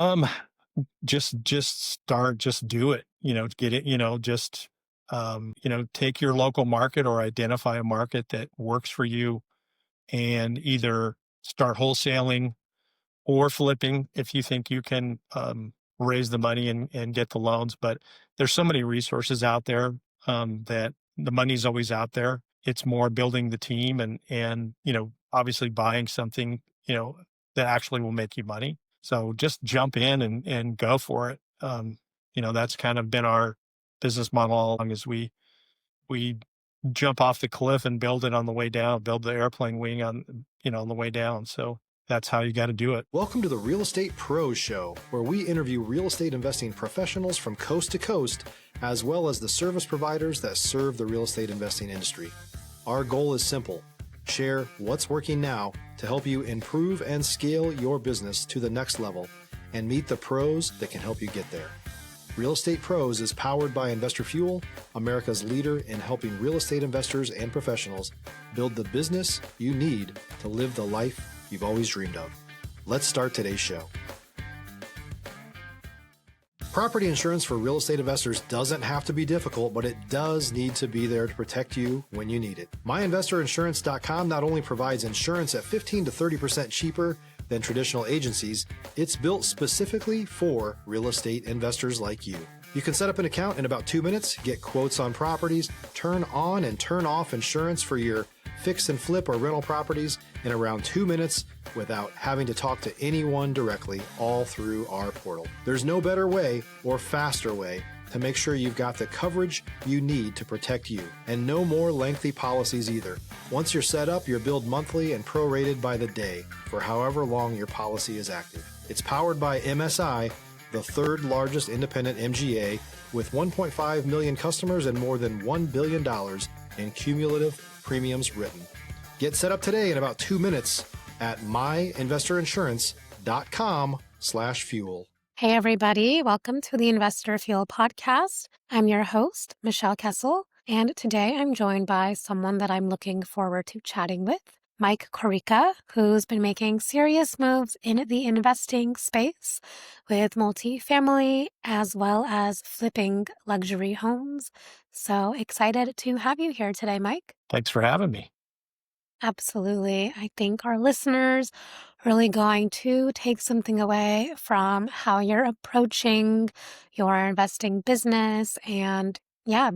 Um, just start, just do it, get it, take your local market or identify a market that works for you and either start wholesaling or flipping if you think you can raise the money and get the loans. But there's so many resources out there that the money's always out there. It's more building the team and obviously buying something that actually will make you money. So just jump in and go for it. That's kind of been our business model all along as we jump off the cliff and build it on the way down, build the airplane wing on the way down. So that's how you got to do it. Welcome to the Real Estate Pros Show, where we interview real estate investing professionals from coast to coast, as well as the service providers that serve the real estate investing industry. Our goal is simple: share what's working now to help you improve and scale your business to the next level and meet the pros that can help you get there. Real Estate Pros is powered by Investor Fuel, America's leader in helping real estate investors and professionals build the business you need to live the life you've always dreamed of. Let's start today's show. Property insurance for real estate investors doesn't have to be difficult, but it does need to be there to protect you when you need it. MyInvestorInsurance.com not only provides insurance at 15 to 30% cheaper than traditional agencies, it's built specifically for real estate investors like you. You can set up an account in about 2 minutes, get quotes on properties, turn on and turn off insurance for your fix and flip or rental properties in around 2 minutes without having to talk to anyone directly, all through our portal. There's no better way or faster way to make sure you've got the coverage you need to protect you, and no more lengthy policies either. Once you're set up, you're billed monthly and prorated by the day for however long your policy is active. It's powered by MSI, the third largest independent MGA, with 1.5 million customers and more than $1 billion in cumulative premiums written. Get set up today in about 2 minutes at myinvestorinsurance.com/fuel. Hey, everybody. Welcome to the Investor Fuel podcast. I'm your host, Michelle Kesil, and today I'm joined by someone that I'm looking forward to chatting with, Mike Corica, who's been making serious moves in the investing space with multifamily as well as flipping luxury homes. So excited to have you here today, Mike. Thanks for having me. Absolutely. I think our listeners are really going to take something away from how you're approaching your investing business and,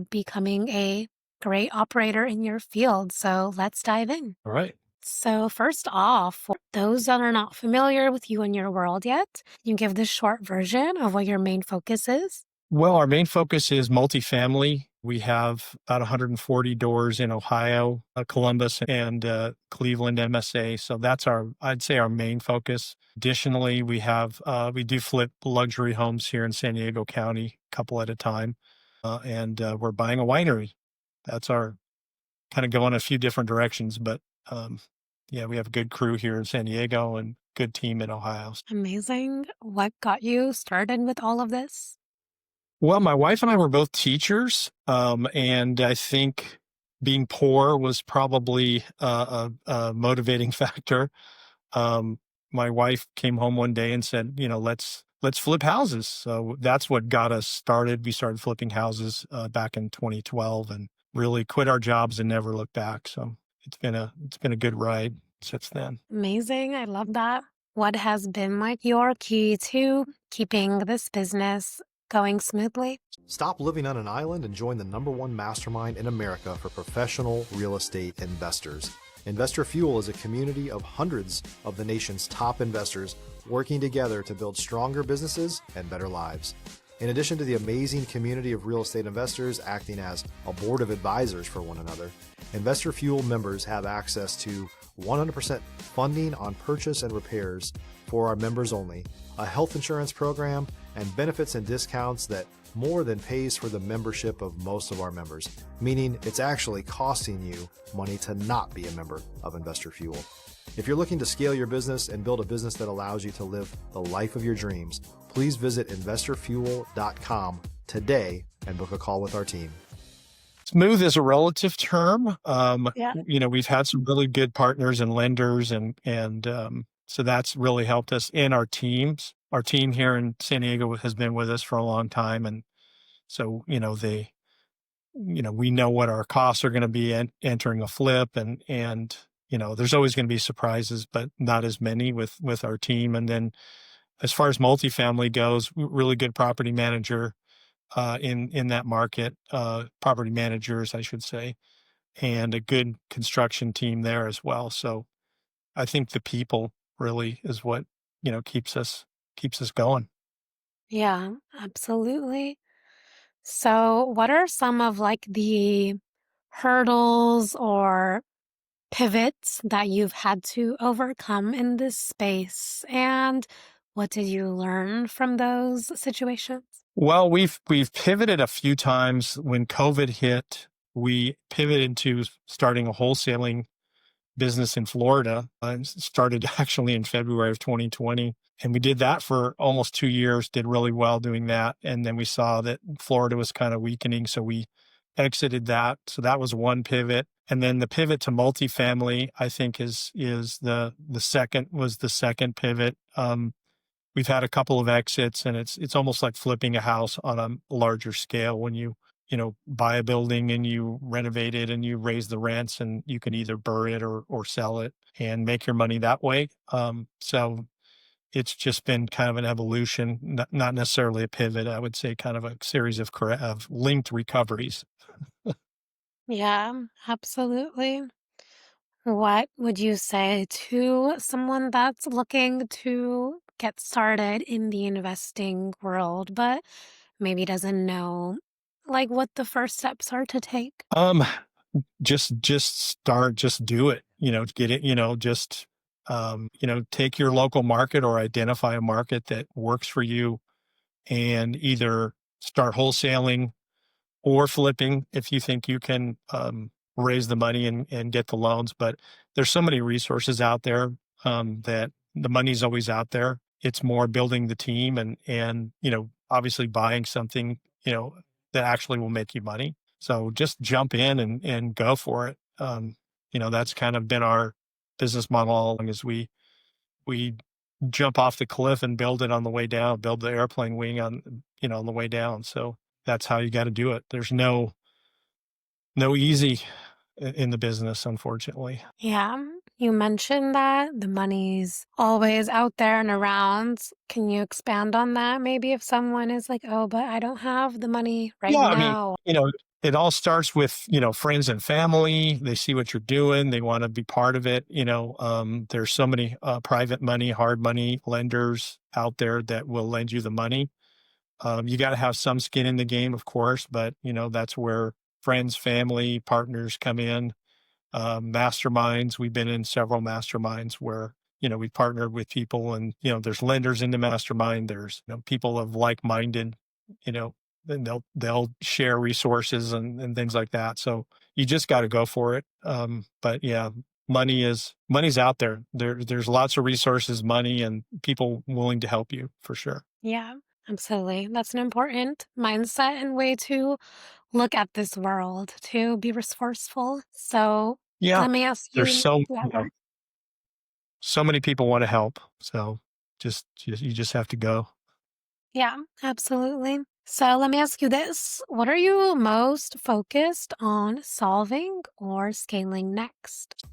becoming a great operator in your field. So let's dive in. All right. So first off, for those that are not familiar with you and your world yet, you give the short version of what your main focus is. Well, our main focus is multifamily. We have about 140 doors in Ohio, Columbus, and Cleveland MSA. So that's I'd say our main focus. Additionally, we do flip luxury homes here in San Diego County, a couple at a time. And we're buying a winery. That's our kind of going a few different directions. But we have a good crew here in San Diego and good team in Ohio. Amazing. What got you started with all of this? Well, my wife and I were both teachers, and I think being poor was probably a motivating factor. My wife came home one day and said, let's flip houses. So that's what got us started. We started flipping houses back in 2012 and really quit our jobs and never looked back. So it's been a good ride since then. Amazing. I love that. What has been your key to keeping this business going smoothly? Stop living on an island and join the #1 mastermind in America for professional real estate investors. Investor Fuel is a community of hundreds of the nation's top investors working together to build stronger businesses and better lives. In addition to the amazing community of real estate investors acting as a board of advisors for one another, Investor Fuel members have access to 100% funding on purchase and repairs for our members only, a health insurance program, and benefits and discounts that more than pays for the membership of most of our members, meaning it's actually costing you money to not be a member of Investor Fuel. If you're looking to scale your business and build a business that allows you to live the life of your dreams, please visit investorfuel.com today and book a call with our team. Smooth is a relative term. Yeah. We've had some really good partners and lenders and So that's really helped us in our teams. Our team here in San Diego has been with us for a long time. And so, we know what our costs are going to be entering a flip, and there's always going to be surprises, but not as many with our team. And then as far as multifamily goes, really good property manager in that market, property managers, I should say, and a good construction team there as well. So I think the people really is what, keeps us going. Yeah, absolutely. So, what are some of like the hurdles or pivots that you've had to overcome in this space? And what did you learn from those situations? Well, we've pivoted a few times. When COVID hit, we pivoted to starting a wholesaling business in Florida. Started actually in February of 2020. And we did that for almost 2 years, did really well doing that. And then we saw that Florida was kind of weakening. So we exited that. So that was one pivot. And then the pivot to multifamily, I think is the second pivot. We've had a couple of exits, and it's almost like flipping a house on a larger scale when you buy a building and you renovate it and you raise the rents, and you can either burr it or sell it and make your money that way. So it's just been kind of an evolution, not necessarily a pivot. I would say kind of a series of linked recoveries. Yeah, absolutely. What would you say to someone that's looking to get started in the investing world, but maybe doesn't know like what the first steps are to take? Um, just start, just do it. Get it. Take your local market or identify a market that works for you, and either start wholesaling or flipping if you think you can raise the money and get the loans. But there's so many resources out there that the money's always out there. It's more building the team and obviously buying something that actually will make you money. So just jump in and go for it. That's kind of been our business model all along, is we jump off the cliff and build it on the way down, build the airplane wing on the way down. So that's how you got to do it. There's no easy in the business, unfortunately. Yeah, you mentioned that the money's always out there and around. Can you expand on that? Maybe if someone is like, oh, but I don't have the money right Yeah, I mean, now. it all starts with friends and family. They see what you're doing, they want to be part of it. There's so many private money, hard money lenders out there that will lend you the money. You got to have some skin in the game, of course, but that's where friends, family, partners come in. Masterminds. We've been in several masterminds where we partnered with people, and there's lenders in the mastermind. There's people of like-minded, you know, then they'll share resources and things like that. So you just got to go for it. But yeah, money's out there. There's lots of resources, money, and people willing to help you for sure. Yeah, absolutely. That's an important mindset and way to look at this world, to be resourceful. So Yeah, let me ask there's you, yeah, go ahead. so many people want to help. So you just have to go. Yeah, absolutely. So let me ask you this. What are you most focused on solving or scaling next?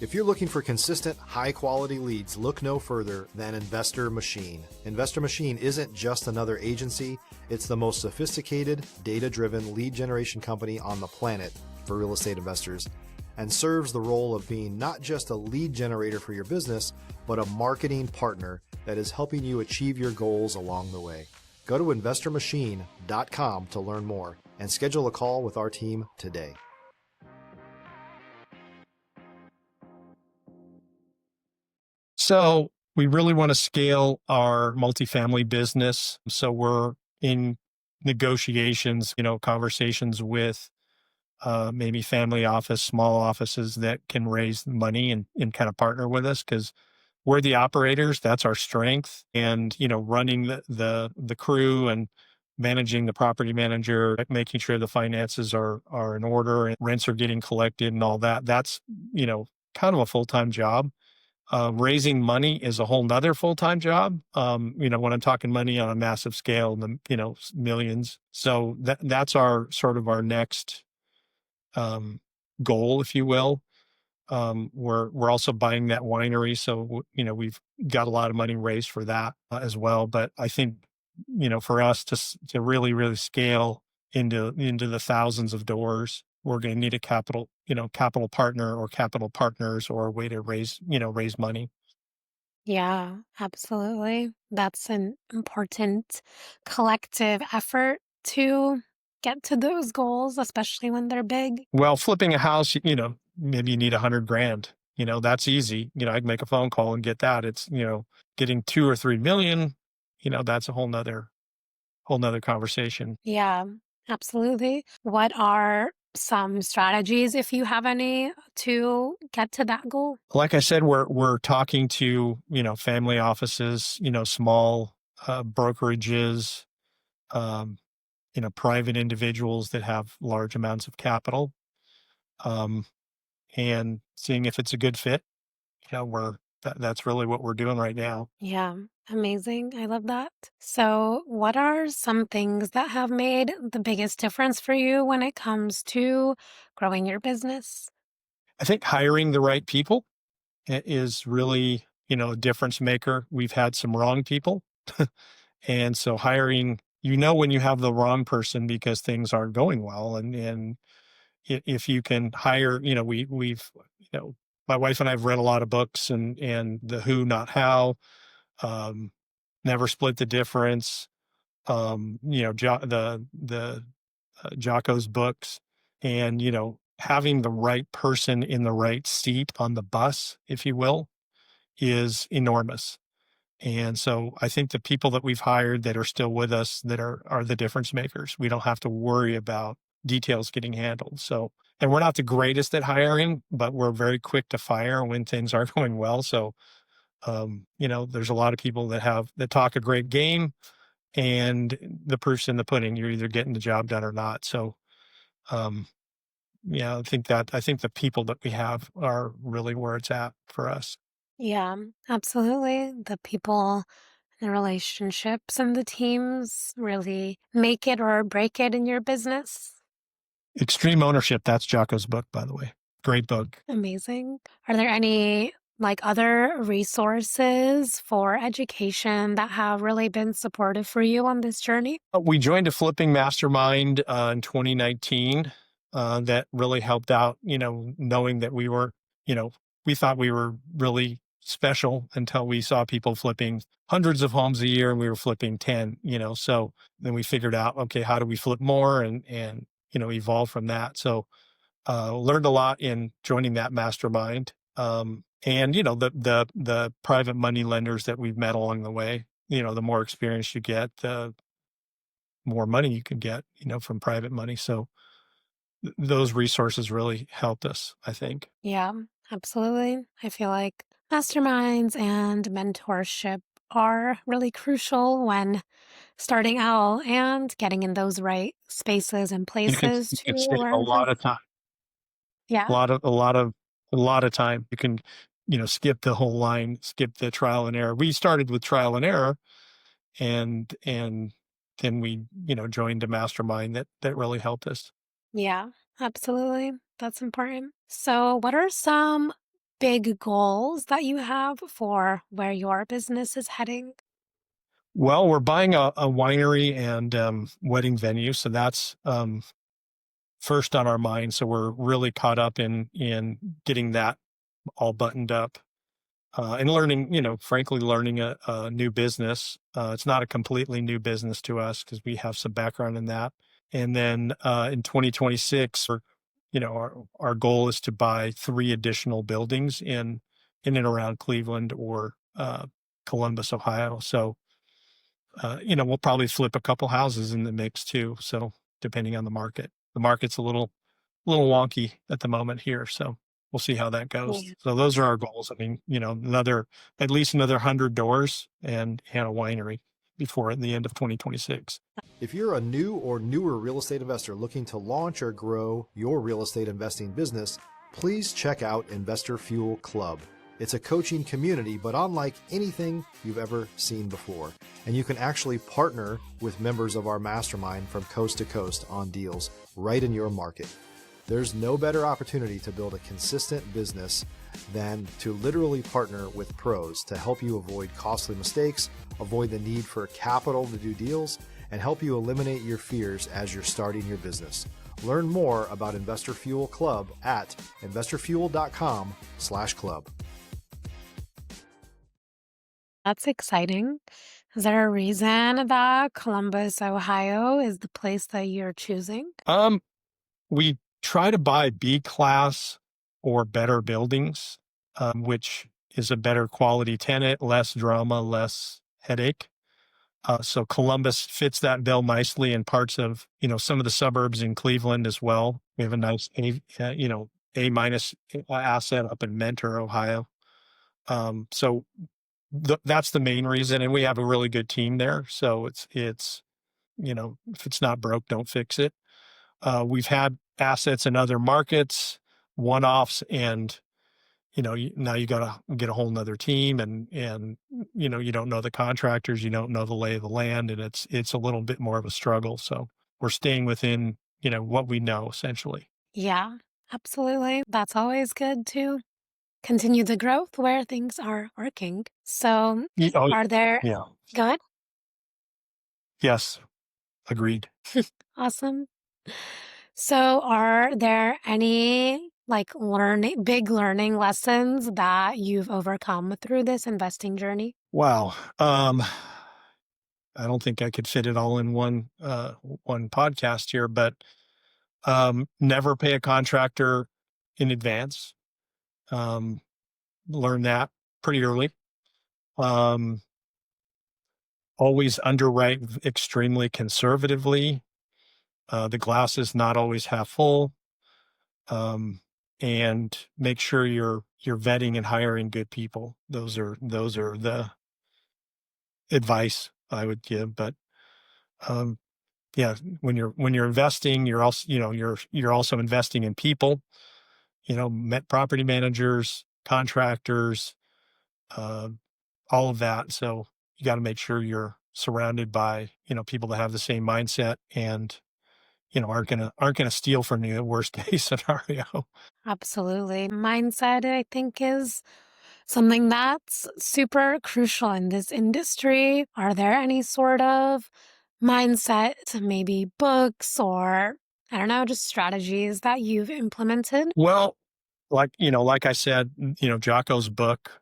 If you're looking for consistent, high quality leads, look no further than Investor Machine. Investor Machine isn't just another agency, it's the most sophisticated, data driven lead generation company on the planet for real estate investors, and serves the role of being not just a lead generator for your business, but a marketing partner that is helping you achieve your goals along the way. Go to investormachine.com to learn more and schedule a call with our team today. So we really want to scale our multifamily business. So we're in negotiations, conversations with maybe family office, small offices that can raise money and kind of partner with us, because we're the operators. That's our strength. And, running the crew and managing the property manager, making sure the finances are in order and rents are getting collected and all that. That's, kind of a full-time job. Raising money is a whole nother full-time job. When I'm talking money on a massive scale, millions. So that's our sort of our next um, goal, if you will. We're also buying that winery, so we've got a lot of money raised for that as well. But I think for us to really really scale into the thousands of doors, we're going to need a capital partner or capital partners or a way to raise money. Yeah, absolutely. That's an important collective effort to get to those goals, especially when they're big. Well, flipping a house, maybe you need 100 grand. That's easy. I can make a phone call and get that. It's getting 2 or 3 million. That's a whole nother conversation. Yeah, absolutely. What are some strategies, if you have any, to get to that goal? Like I said, we're talking to family offices, small brokerages, um, private individuals that have large amounts of capital, um, and seeing if it's a good fit. That's really what we're doing right now. Yeah, amazing. I love that. So, what are some things that have made the biggest difference for you when it comes to growing your business? I think hiring the right people is really a difference maker. We've had some wrong people, and so hiring. When you have the wrong person because things aren't going well, and if you can hire, you know, my wife and I have read a lot of books and the who, not how, um, never split the difference, Jocko's books, and, having the right person in the right seat on the bus, if you will, is enormous. And so I think the people that we've hired that are still with us that are the difference makers. We don't have to worry about details getting handled. So, and we're not the greatest at hiring, but we're very quick to fire when things aren't going well. So, there's a lot of people that talk a great game, and the proof's in the pudding. You're either getting the job done or not. So, um, I think the people that we have are really where it's at for us. Yeah, absolutely. The people, the relationships, and the teams really make it or break it in your business. Extreme Ownership. That's Jocko's book, by the way. Great book. Amazing. Are there any other resources for education that have really been supportive for you on this journey? We joined a flipping mastermind in 2019 that really helped out, knowing that we thought we were really special until we saw people flipping hundreds of homes a year and we were flipping 10, so then we figured out, okay, how do we flip more and evolve from that. So learned a lot in joining that mastermind. And the private money lenders that we've met along the way, the more experience you get, the more money you can get, from private money. So those resources really helped us, I think. Yeah, absolutely. I feel like masterminds and mentorship are really crucial when starting out and getting in those right spaces and You can places you to can save a learn from. lot of time, a Yeah. lot of a lot of a lot of time. You can, skip the whole line, skip the trial and error. We started with trial and error, and then we, joined a mastermind that really helped us. Yeah, absolutely. That's important. So, what are some big goals that you have for where your business is heading? Well, we're buying a winery and wedding venue, so that's first on our mind. So we're really caught up in getting that all buttoned up, and learning, frankly, learning a new business. It's not a completely new business to us because we have some background in that. And then in 2026, our goal is to buy 3 additional buildings in and around Cleveland or Columbus, Ohio. So we'll probably flip a couple houses in the mix too. So depending on the market's a little wonky at the moment here. So we'll see how that goes. Yeah. So those are our goals. I mean, at least another 100 doors and a winery before the end of 2026. If you're a new or newer real estate investor looking to launch or grow your real estate investing business, please check out Investor Fuel Club. It's a coaching community, but unlike anything you've ever seen before. And you can actually partner with members of our mastermind from coast to coast on deals right in your market. There's no better opportunity to build a consistent business than to literally partner with pros to help you avoid costly mistakes, avoid the need for capital to do deals, and help you eliminate your fears as you're starting your business. Learn more about Investor Fuel Club at investorfuel.com/club. That's exciting. Is there a reason that Columbus, Ohio is the place that you're choosing? We try to buy B class or better buildings, which is a better quality tenant, less drama, less headache. So Columbus fits that bill nicely, in parts of, some of the suburbs in Cleveland as well. We have a nice A minus asset up in Mentor, Ohio. So that's the main reason, and we have a really good team there. So it's if it's not broke, don't fix it. We've had assets in other markets, one-offs, and now you got to get a whole nother team, and you don't know the contractors, you don't know the lay of the land, and it's a little bit more of a struggle. So we're staying within what we know, essentially. Yeah, absolutely. That's always good to continue the growth where things are working. So Oh, are there, yeah. go ahead. Yes, agreed. Awesome. So are there any big learning lessons that you've overcome through this investing journey? Wow. I don't think I could fit it all in one podcast here, but never pay a contractor in advance. Learn that pretty early. Always underwrite extremely conservatively. The glass is not always half full. And make sure you're vetting and hiring good people. Those are the advice I would give. But yeah, when you're investing, you're also you're also investing in people. Met property managers, contractors, uh, all of that. So you got to make sure you're surrounded by people that have the same mindset, and aren't gonna steal from you at worst case scenario. Absolutely. Mindset, I think, is something that's super crucial in this industry. Are there any sort of mindset, maybe books or, I don't know, just strategies that you've implemented? Well, like I said, Jocko's book,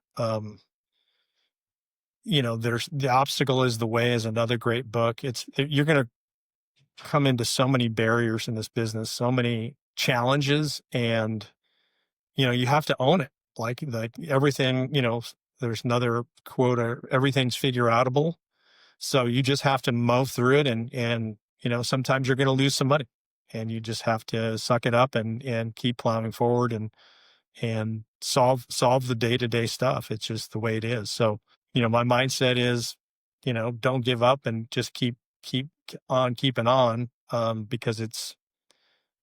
there's The Obstacle is the Way is another great book. You're going to come into so many barriers in this business, so many challenges, and, you have to own it. Like everything, there's another quote, everything's figure outable. So you just have to mow through it, and, sometimes you're going to lose some money, and you just have to suck it up and keep plowing forward, and solve the day-to-day stuff. It's just the way it is. So, my mindset is, don't give up, and just keep on keeping on, because it's,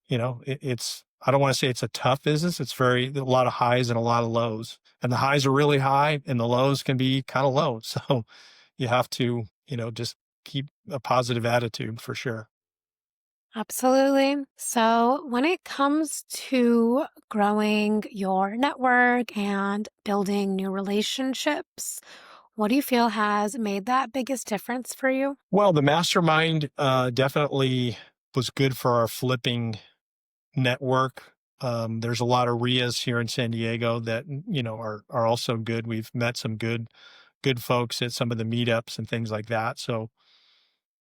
it's, I don't want to say it's a tough business. It's a lot of highs and a lot of lows, and the highs are really high and the lows can be kind of low. So you have to, just keep a positive attitude for sure. Absolutely. So, when it comes to growing your network and building new relationships, what do you feel has made that biggest difference for you? Well, the mastermind definitely was good for our flipping network. There's a lot of RIAs here in San Diego that are also good. We've met some good folks at some of the meetups and things like that. So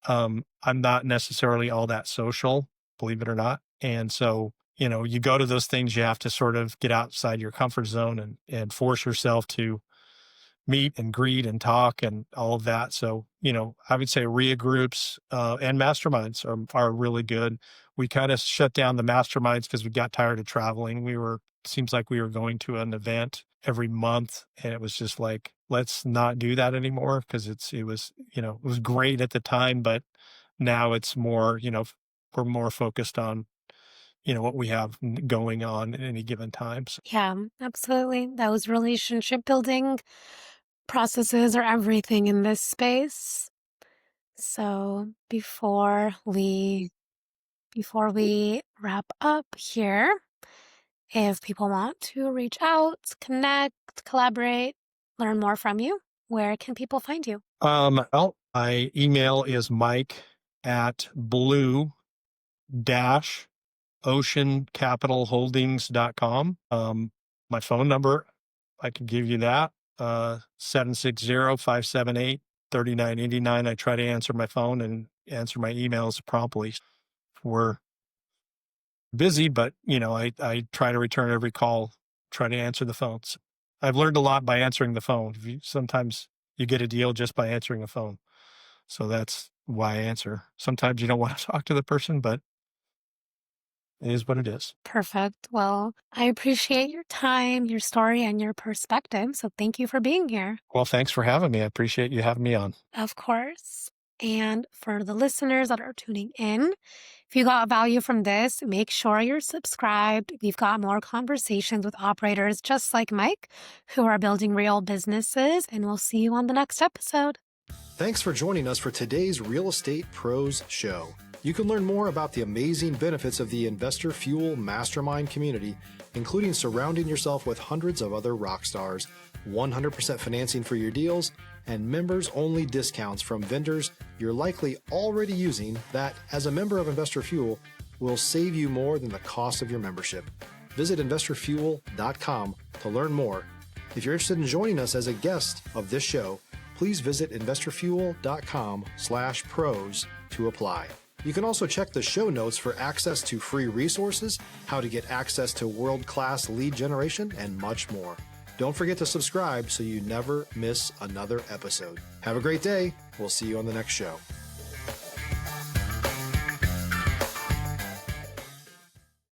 I'm not necessarily all that social, believe it or not. And so you go to those things, you have to sort of get outside your comfort zone, and force yourself to meet and greet and talk and all of that. So, I would say RIA groups and masterminds are really good. We kind of shut down the masterminds because we got tired of traveling. Seems like we were going to an event every month, and it was just like, let's not do that anymore, because it was great at the time, but now it's more, we're more focused on what we have going on at any given time. So, Yeah, absolutely. Those relationship building processes are everything in this space. So before we wrap up here, if people want to reach out, connect, collaborate, learn more from you, where can people find you? well, my email is Mike at blue-oceancapitalholdings.com. My phone number, I can give you that, 760-578-3989. I try to answer my phone and answer my emails promptly. We're busy, but I try to return every call, try to answer the phones. I've learned a lot by answering the phone. Sometimes you get a deal just by answering the phone. So that's why I answer. Sometimes you don't want to talk to the person, but it is what it is. Perfect. Well, I appreciate your time, your story, and your perspective. So thank you for being here. Well, thanks for having me. I appreciate you having me on. Of course. And for the listeners that are tuning in, if you got value from this, make sure you're subscribed. We've got more conversations with operators just like Mike who are building real businesses, and we'll see you on the next episode. Thanks for joining us for today's Real Estate Pros Show. You can learn more about the amazing benefits of the Investor Fuel Mastermind community, including surrounding yourself with hundreds of other rock stars, 100% financing for your deals, and members-only discounts from vendors you're likely already using that, as a member of Investor Fuel, will save you more than the cost of your membership. Visit investorfuel.com to learn more. If you're interested in joining us as a guest of this show, please visit investorfuel.com/pros to apply. You can also check the show notes for access to free resources, how to get access to world-class lead generation, and much more. Don't forget to subscribe so you never miss another episode. Have a great day. We'll see you on the next show.